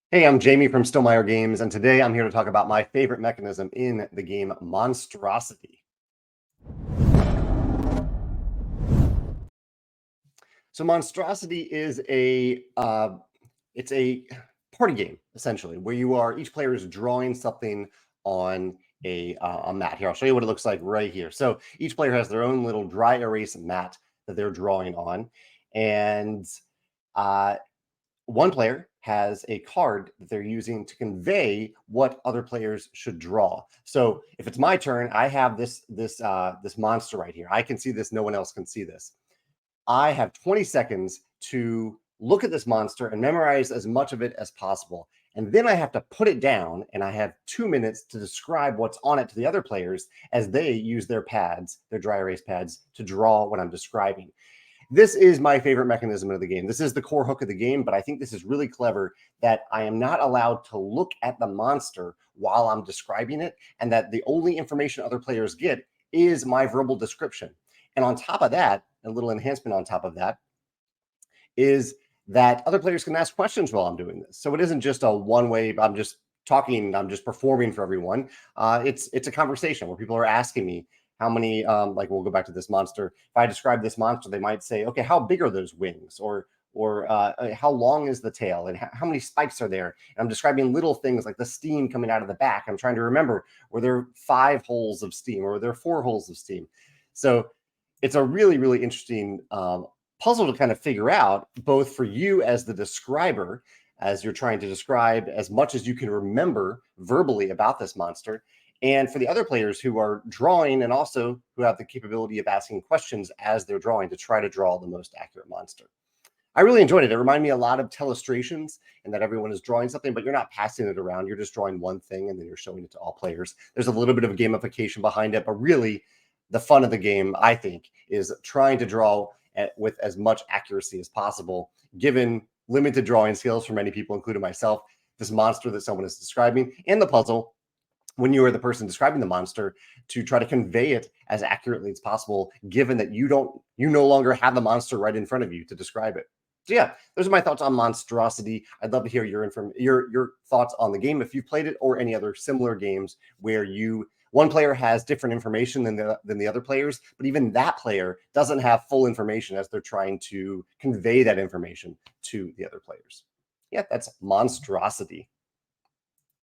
Hey, I'm Jamey from Stillmeyer Games, and today I'm here to talk about my favorite mechanism in the game, MonsDRAWsity. So MonsDRAWsity is it's a party game essentially, where each player is drawing something on a mat. Here, I'll show you what it looks like right here. So each player has their own little dry erase mat that they're drawing on, and uh, one player has a card that they're using to convey what other players should draw. So if it's my turn, I have this monster right here. I can see this. No one else can see this. I have 20 seconds to look at this monster and memorize as much of it as possible. And then I have to put it down, and I have 2 minutes to describe what's on it to the other players as they use their pads, their dry erase pads, to draw what I'm describing. This is my favorite mechanism of the game. This is the core hook of the game, but I think this is really clever that I am not allowed to look at the monster while I'm describing it, and that the only information other players get is my verbal description. And on top of that, a little enhancement on top of that is that other players can ask questions while I'm doing this. So it isn't just a one-way, I'm just talking, I'm just performing for everyone. It's a conversation where people are asking me how many, like we'll go back to this monster. If I describe this monster, they might say, okay, how big are those wings? Or how long is the tail, and how many spikes are there? And I'm describing little things like the steam coming out of the back. I'm trying to remember, were there 5 holes of steam, or were there 4 holes of steam? So it's a really, really interesting puzzle to kind of figure out, both for you as the describer, as you're trying to describe as much as you can remember verbally about this monster, and for the other players who are drawing and also who have the capability of asking questions as they're drawing to try to draw the most accurate monster. I really enjoyed it. It reminded me a lot of Telestrations, in that everyone is drawing something, but you're not passing it around. You're just drawing one thing and then you're showing it to all players. There's a little bit of gamification behind it, but really the fun of the game, I think, is trying to draw with as much accuracy as possible, given limited drawing skills for many people, including myself. This monster that someone is describing, and the puzzle, when you are the person describing the monster, to try to convey it as accurately as possible, given that you no longer have the monster right in front of you to describe it. So yeah, those are my thoughts on MonsDRAWsity. I'd love to hear your thoughts on the game if you've played it, or any other similar games where one player has different information than the other players, but even that player doesn't have full information as they're trying to convey that information to the other players. Yeah, that's MonsDRAWsity.